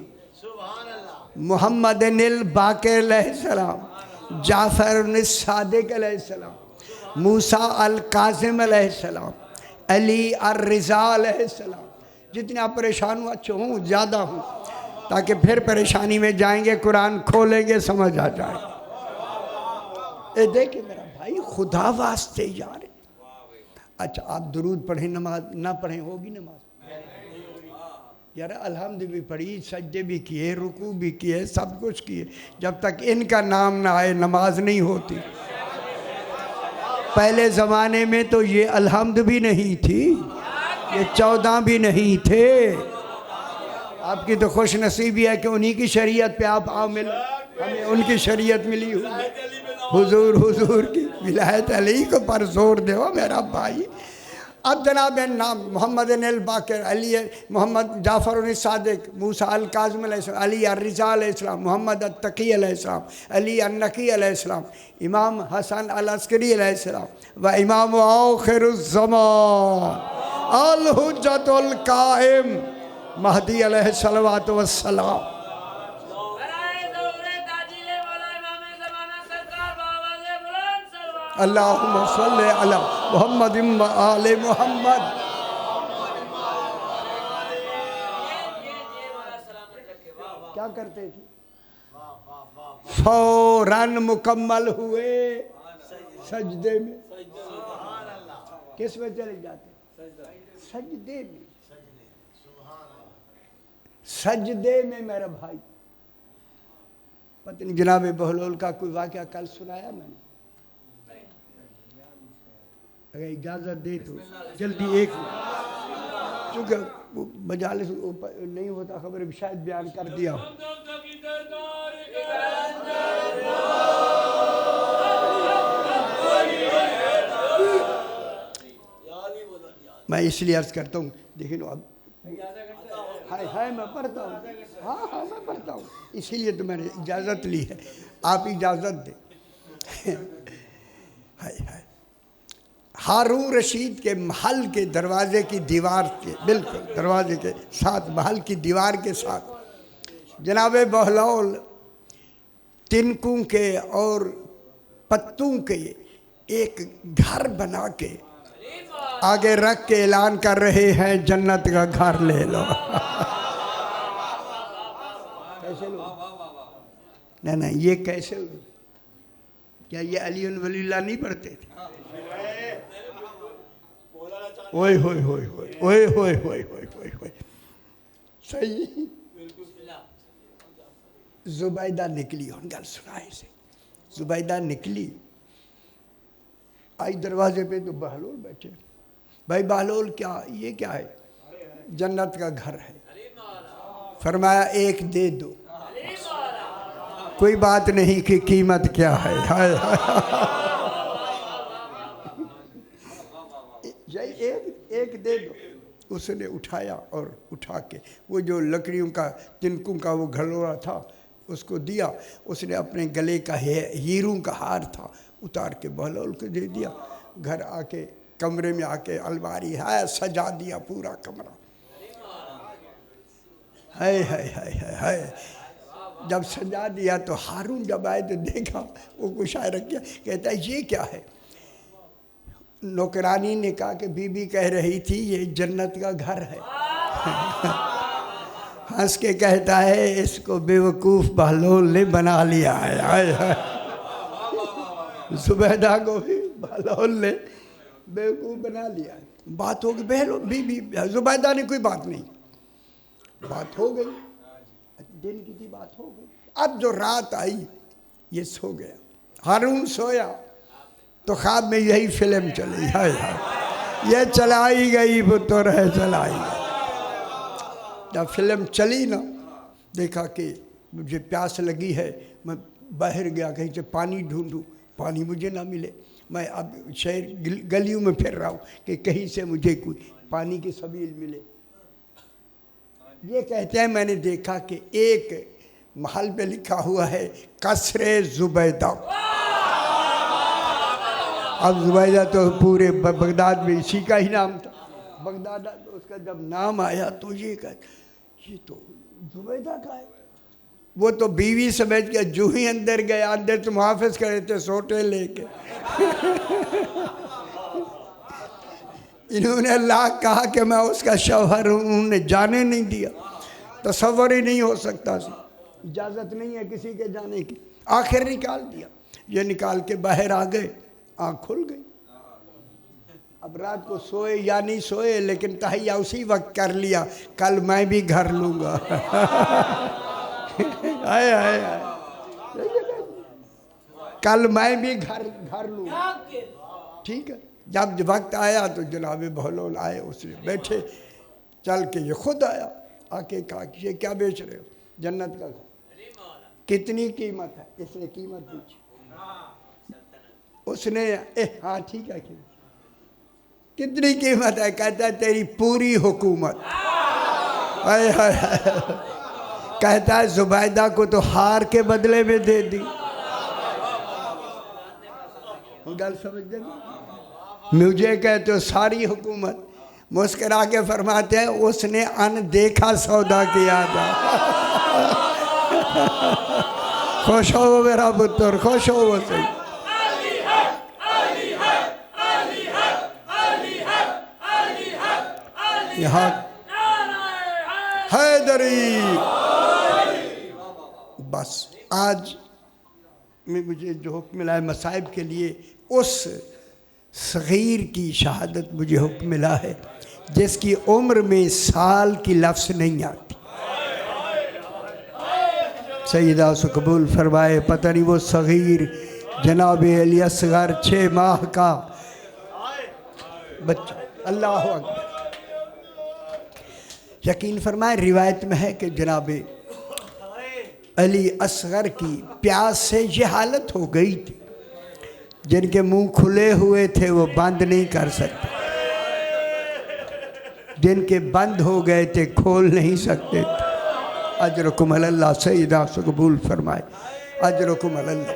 मोहम्मद निल बाक़िर अलैहिस्सलाम जाफ़र सादिक अलैहिस्सलाम मूसा अल काज़िम अलैहिस्सलाम अली अर रिज़ा अलैहिस्सलाम। जितने आप परेशान हो अच्छे हूँ ज़्यादा हूँ ताकि फिर परेशानी में जाएंगे कुरान खोलेंगे समझ आ जाए। ये देखिए मेरा भाई खुदा वास्ते यार। अच्छा आप दुरूद पढ़ें नमाज ना पढ़ें होगी नमाज यार। अल्हम्द भी पढ़ी सज्जे भी किए रुकू भी किए सब कुछ किए, जब तक इनका नाम ना आए नमाज नहीं होती। पहले ज़माने में तो ये अल्हम्द भी नहीं थी, ये 14 भी नहीं थे। आपकी तो खुश नसीबी है कि उन्हीं की शरीयत पे आप आओ मिल, हमें उनकी शरीयत मिली हुई। हुजूर की विलायत अली को पर जोर दो मेरा भाई। अब जनाब नाम मोहम्मद अल बाक़िर अली मोहम्मद जाफ़र सादिक मूसा अल काज़िम अलैहिस्सलाम अली अर रिज़ा अलैहिस्सलाम मोहम्मद अल तकी अलैहिस्सलाम अली अल नकी अलैहिस्सलाम इमाम हसन अल अस्करी अलैहिस्सलाम व इमाम आखिरुज़ ज़मान अल हुज्जतुल काइम महदी अलैहिस्सलातु वस्सलाम। अल्लाहुम्मा सल्लि अला मुहम्मद व आले मुहम्मद। क्या करते थे? फौरन मुकम्मल हुए सजदे में। किस में चले जाते? सजदे में। सजदे में मेरा भाई। पता नहीं जनाब बहलोल का कोई वाक़या कल सुनाया मैंने, अगर इजाज़त दे तो जल्दी एक, चूँकि मजालिस नहीं होता खबर शायद बयान कर दिया हो। मैं इसलिए अर्ज़ करता हूँ देखिए लो अब हाय मैं पढ़ता हूँ। हाँ मैं पढ़ता हूँ इसीलिए तो मैंने इजाज़त ली है, आप इजाज़त दें। हाय हारून रशीद के महल के दरवाजे की दीवार के बिल्कुल दरवाजे के साथ महल की दीवार के साथ जनाब बहलौल तिनकों के और पत्तों के एक घर बना के आगे रख के ऐलान कर रहे हैं जन्नत का घर ले लो। कैसे लो? नहीं ये कैसे हुए? क्या ये अली वलील्लाह नहीं पढ़ते थे? ओए होए होए होए ओए होए होए होए होए सही। जुबैदा निकली और गल सुनाए से जुबैदा निकली आई दरवाजे पे तो बहलोल बैठे। भाई बहलोल क्या ये क्या है? जन्नत का घर है। फरमाया एक दे दो। कोई बात नहीं कि कीमत क्या है। हाय एक दे दो। उसने उठाया और उठा के वो जो लकड़ियों का तिनकों का वो घड़ोरा था उसको दिया। उसने अपने गले का हीरों का हार था उतार के बहलोल को दे दिया। घर आके कमरे में आके अलमारी है सजा दिया पूरा कमरा। है जब सजा दिया तो हारून जब आए तो देखा वो कुछ आए रख गया। कहता है ये क्या है? नौकरानी ने कहा कि बीबी कह रही थी ये जन्नत का घर है। हंस के कहता है इसको बेवकूफ़ बहलोल ने बना लिया है। जुबैदा को भी बहलोल ने बेवकूफ़ बना लिया है। बात हो गई बहलोल बीबी जुबैदा ने कोई बात नहीं, बात हो गई दिन की थी बात हो गई। अब जो रात आई ये सो गया। हारून सोया तो ख्वाब में यही फिल्म चली। हाय ये चलाई गई पुत्र है चलाई गई। जब फिल्म चली ना देखा कि मुझे प्यास लगी है, मैं बाहर गया कहीं से पानी ढूंढूं, पानी मुझे ना मिले। मैं अब शहर गलियों में फिर रहा हूँ कि कहीं से मुझे कोई पानी की सबील मिले। ये कहते हैं मैंने देखा कि एक महल पे लिखा हुआ है कसरे जुबैदा। अब जुबैदा तो पूरे बगदाद में इसी का ही नाम था। बगदाद उसका जब नाम आया तो ये तो जुबैदा का है। वो तो बीवी समझ के जो ही अंदर गया, अंदर तो मुहाफिज कर रहे थे सोटे लेके। इन्होंने अल्लाह कहा कि मैं उसका शौहर हूँ, उन्होंने जाने नहीं दिया। तसव्वुर ही नहीं हो सकता, इजाज़त नहीं है किसी के जाने की। आखिर निकाल दिया, ये निकाल के बाहर आ गए, आँख खुल गई। अब रात को सोए या नहीं सोए, लेकिन तहैया उसी वक्त कर लिया, कल मैं भी घर लूँगा। आए आए आए, कल मैं भी घर लूँगा। ठीक है, जब वक्त आया तो जनाब बहलोल आए, उसने बैठे, चल के ये खुद आया, आके कहा कि ये क्या बेच रहे हो? जन्नत का। कितनी कीमत है? इसने कीमत पूछी। उसने हाँ ठीक है, कितनी कीमत है? कहता है तेरी पूरी हुकूमत। हाय हाय, कहता है जुबैदा को तो हार के बदले में दे दी। गल समझ दे, मुझे कहते हो सारी हुकूमत। मुस्करा के फरमाते हैं उसने अनदेखा सौदा किया था। खुश हो मेरा पुत्र, खुश हो। वो सही यहाँ हैदरी। बस आज में मुझे जो हुक्म मिला है मसाइब के लिए, उस सगीर की शहादत मुझे हुक्म मिला है जिसकी उम्र में साल की लफ्ज़ नहीं आती। सईदा से कबूल फरमाए। पता नहीं वो सगीर जनाब अली असगर 6 माह का बच्चा। अल्लाह अकबर। यकीन फरमाए, रिवायत में है कि जनाब अली असगर की प्यास से ये हालत हो गई थी, जिनके मुंह खुले हुए थे वो बंद नहीं कर सकते, जिनके बंद हो गए थे खोल नहीं सकते थे। अजरकुम अल्लाह, सईदा से कबूल फरमाए। अजरकुम अल्लाह।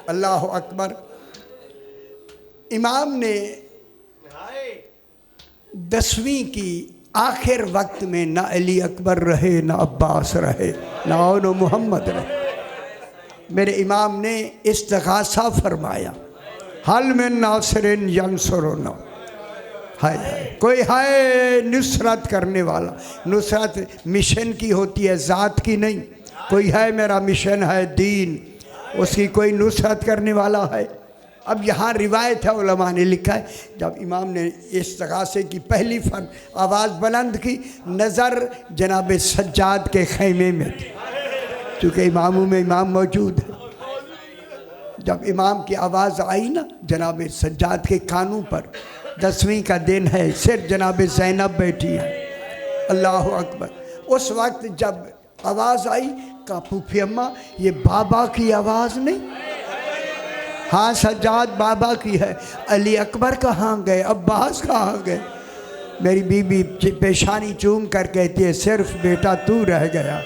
अल्लाह अकबर। इमाम ने 10वीं की आखिर वक्त में ना अली अकबर रहे, ना अब्बास रहे, ना औन मोहम्मद रहे। मेरे इमाम ने इस्तिग़ासा फरमाया, हल में नासरिन यंसुरुना। हाय हाय, कोई है नुसरत करने वाला। नुसरत मिशन की होती है, ज़ात की नहीं। कोई है, मेरा मिशन है दीन, उसकी कोई नुसरत करने वाला है। अब यहाँ रिवायत है, उलमा ने लिखा है, जब इमाम ने इस्तिग़ासे की पहली फन आवाज़ बुलंद की, नज़र जनाब सज्जाद के खैमे में थी, चूँकि इमामों में इमाम मौजूद है। जब इमाम की आवाज़ आई ना जनाब सज्जाद के कानों पर, 10वीं का दिन है, सिर्फ जनाब ज़ैनब बैठी है। अल्लाह अकबर। उस वक्त जब आवाज़ आई, कहा फूफी अम्मा ये बाबा की आवाज़ नहीं? हाँ सज्जाद बाबा की है। अली अकबर कहाँ गए, अब्बास कहाँ गए? मेरी बीबी पेशानी चूम कर कहती है सिर्फ बेटा तू रह गया।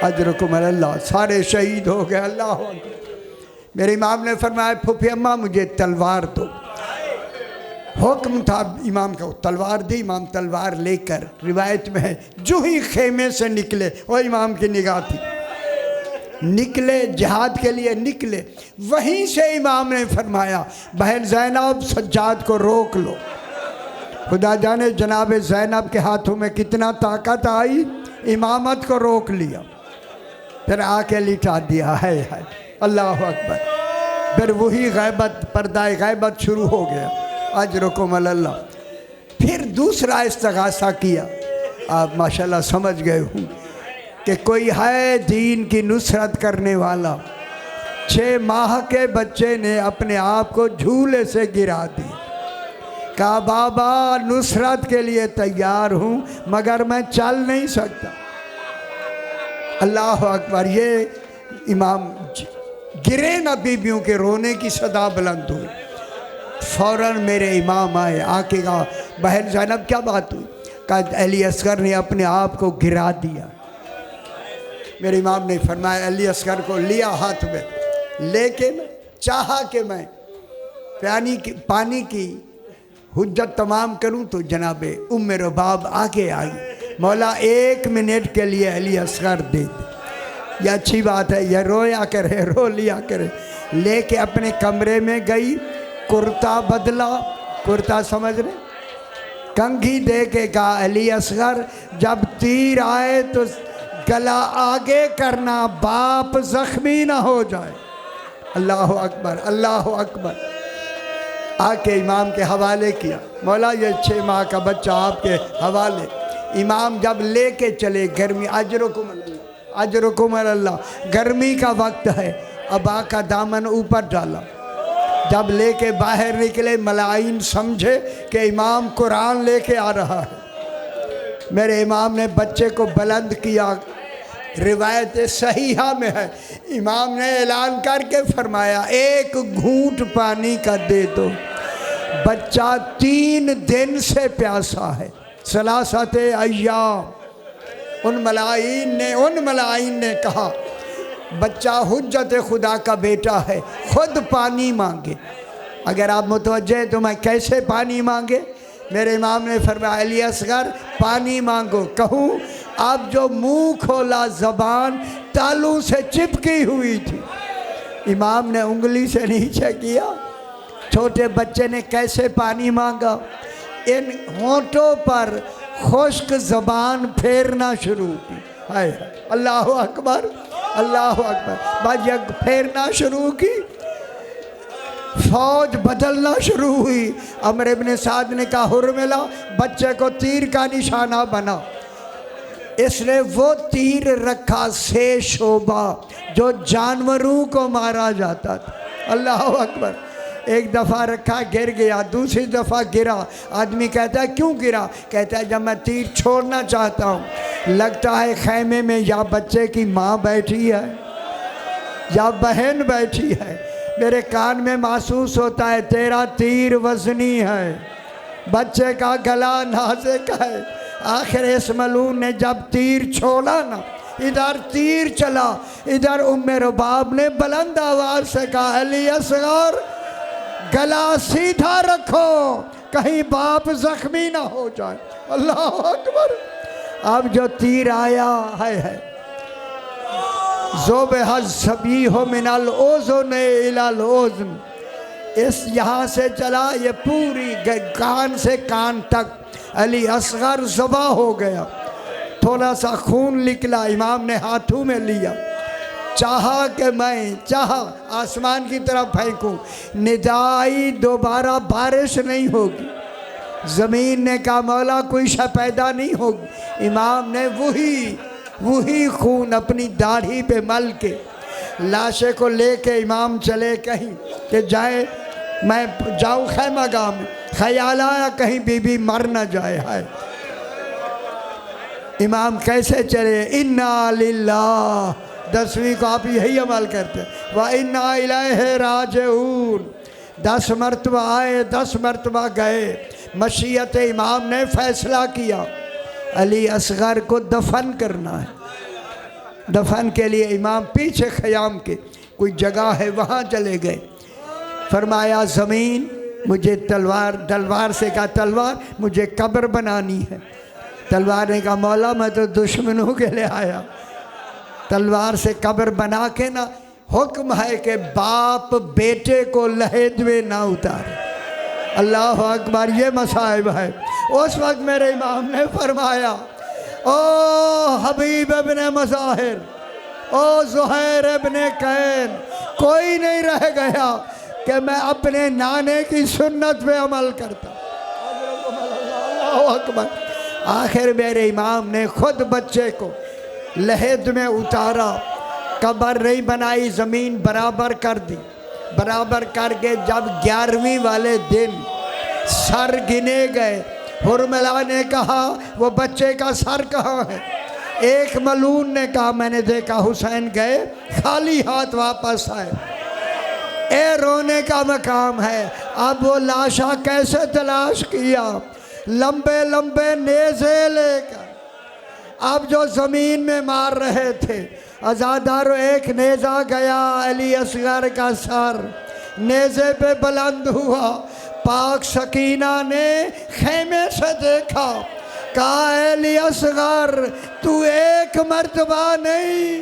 अजरकुम अल्लाह, सारे शहीद हो गए। अल्लाह अकबर। मेरे इमाम ने फरमाया फूफी अम्मा मुझे तलवार दो। हुक्म था इमाम का, तलवार दी। इमाम तलवार लेकर, रिवायत में है, जो ही खेमे से निकले, वो इमाम की निगाह थी, निकले जिहाद के लिए निकले। वहीं से इमाम ने फरमाया बहन ज़ैनब सज्जाद को रोक लो। खुदा जाने जनाब ज़ैनब के हाथों में कितना ताकत आई, इमामत को रोक लिया, फिर आके लिटा दिया। है अल्लाह अकबर। फिर वही गैबत, पर्दाए गैबत शुरू हो गया। अजरकुम अल्लाह। फिर दूसरा इस्तिग़ासा किया। आप माशाल्लाह समझ गए हूँ कि कोई है दीन की नुसरत करने वाला। 6 माह के बच्चे ने अपने आप को झूले से गिरा दिया, कहा बाबा नुसरत के लिए तैयार हूँ मगर मैं चल नहीं सकता। अल्लाह अकबर। ये इमाम गिरे ना, बीबियों के रोने की सदा बुलंद हुई। फ़ौरन मेरे इमाम आए, आके कहा बहन ज़ैनब क्या बात हुई? का अली असगर ने अपने आप को गिरा दिया। मेरे इमाम ने फरमाया अली असगर को लिया हाथ में, लेकिन चाहा कि मैं पानी की हुज्जत तमाम करूं तो जनाबे उम्मे रुबाब आगे आई, मौला 1 मिनट के लिए अली असगर दे दे। यह अच्छी बात है, यह रोया करे, रो लिया करे। लेके अपने कमरे में गई, कुर्ता बदला, कुर्ता समझ रहे, कंघी दे के कहा अली असगर जब तीर आए तो गला आगे करना, बाप जख्मी ना हो जाए। अल्लाह अकबर, अल्लाह अकबर। आके इमाम के हवाले किया, मौला ये 6 माह का बच्चा आपके हवाले। इमाम जब लेके चले, गर्मी, अजरुकुम अल्लाह, गर्मी का वक्त है, अबा का दामन ऊपर डाला। जब लेके बाहर निकले, मलाइन समझे कि इमाम कुरान लेके आ रहा है। मेरे इमाम ने बच्चे को बुलंद किया, रिवायत सहीहा में है, इमाम ने ऐलान करके फरमाया 1 घूंट पानी का दे दो, बच्चा 3 दिन से प्यासा है। सलासते अय्याम। उन मलाइन ने कहा बच्चा हुज्जत खुदा का बेटा है, खुद पानी मांगे। अगर आप मुतवज्जे हैं तो मैं कैसे पानी मांगे? मेरे इमाम ने फरमाया अली असगर पानी मांगो। कहूँ अब जो मुंह खोला, ज़बान तालू से चिपकी हुई थी। इमाम ने उंगली से नीचे किया, छोटे बच्चे ने कैसे पानी मांगा? इन होंठों पर खुश्क ज़बान फेरना शुरू की। हाय अल्लाह अकबर, अल्लाह अकबर। बस फेरना शुरू की, फौज बदलना शुरू हुई। अमर इब्न साद ने कहा हुर्मिला, बच्चे को तीर का निशाना बना। इसने वो तीर रखा से शोभा जो जानवरों को मारा जाता था। अल्लाह अकबर। एक दफ़ा रखा, गिर गया, दूसरी दफ़ा गिरा। आदमी कहता है क्यों गिरा? कहता है जब मैं तीर छोड़ना चाहता हूँ, लगता है खैमे में या बच्चे की माँ बैठी है या बहन बैठी है। मेरे कान में महसूस होता है तेरा तीर वज़नी है, बच्चे का गला नाज़ुक है। आखिर इस मलून ने जब तीर छोड़ा ना, इधर तीर चला, इधर उम्मे रुबाब ने बुलंद आवाज़ से कहा अली असगर गला सीधा रखो, कहीं बाप जख्मी ना हो जाए। अल्लाह अकबर। अब जो तीर आया है ज़ोबहज़ सभी हो मिनल ओज़ुन इलल ओज़ुन, इस यहाँ से चला, ये पूरी कान से कान तक अली असगर ज़बा हो गया। थोड़ा सा खून निकला, इमाम ने हाथों में लिया, चाहा कि मैं आसमान की तरफ फेंकूं, निदाई दोबारा बारिश नहीं होगी। ज़मीन ने कहा मौला कोई शय पैदा नहीं होगी। इमाम ने वही खून अपनी दाढ़ी पे मल के लाशे को लेके इमाम चले कहीं कि जाए, मैं जाऊँ खैमा गाह में। ख्याल आया कहीं बीबी मर न जाए। है इमाम कैसे चले? इन्ना लिल्लाह, 10वीं को आप यही अमल करते, व इन्ना इलैहि राजिऊन। 10 मरतबा आए, 10 मरतबा गए। मशीयत इमाम ने फैसला किया अली असगर को दफन करना है। दफन के लिए इमाम पीछे ख़याम के कोई जगह है, वहाँ चले गए। फरमाया ज़मीन मुझे तलवार से कहा तलवार मुझे कब्र बनानी है। तलवार ने कहा मौला मैं तो दुश्मनों के लिए आया, तलवार से कब्र बना के ना, हुक्म है कि बाप बेटे को लहेद में ना उतारे। अल्लाह अकबर। ये मसाइब है। उस वक्त मेरे इमाम ने फरमाया ओ हबीब इब्ने मज़ाहिर, ओ ज़ुहैर इब्ने कैन, कोई नहीं रह गया कि मैं अपने नाने की सुन्नत पे अमल करता। अल्लाह अकबर। आखिर मेरे इमाम ने खुद बच्चे को लहेद में उतारा, कब्र नहीं बनाई, ज़मीन बराबर कर दी। बराबर करके जब 11वीं वाले दिन सर गिने गए, हुरमिला ने कहा वो बच्चे का सर कहाँ है? एक मलून ने कहा मैंने देखा हुसैन गए खाली हाथ वापस आए। ए रोने का मकाम है। अब वो लाशा कैसे तलाश किया? लंबे लंबे नेज़े लेकर अब जो ज़मीन में मार रहे थे, अज़ादारो एक नेज़ा गया अली असगर का सर नेज़े पे बुलंद हुआ। पाक सकीना ने खेमे से देखा, कहा अली असगर तू एक मर्तबा नहीं,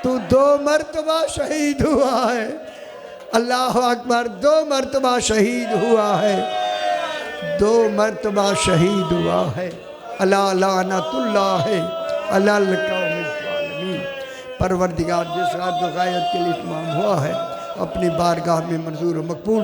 तू 2 मर्तबा शहीद हुआ है। अल्लाह अकबर, 2 मर्तबा शहीद हुआ है, 2 मर्तबा शहीद हुआ है। अला लानतुल्लाह अलल कौमिल ज़ालिमीन। परवरदिगार जिस रात गायत के लिए इत्माम हुआ है अपनी बारगाह में मंजूर व मकबूल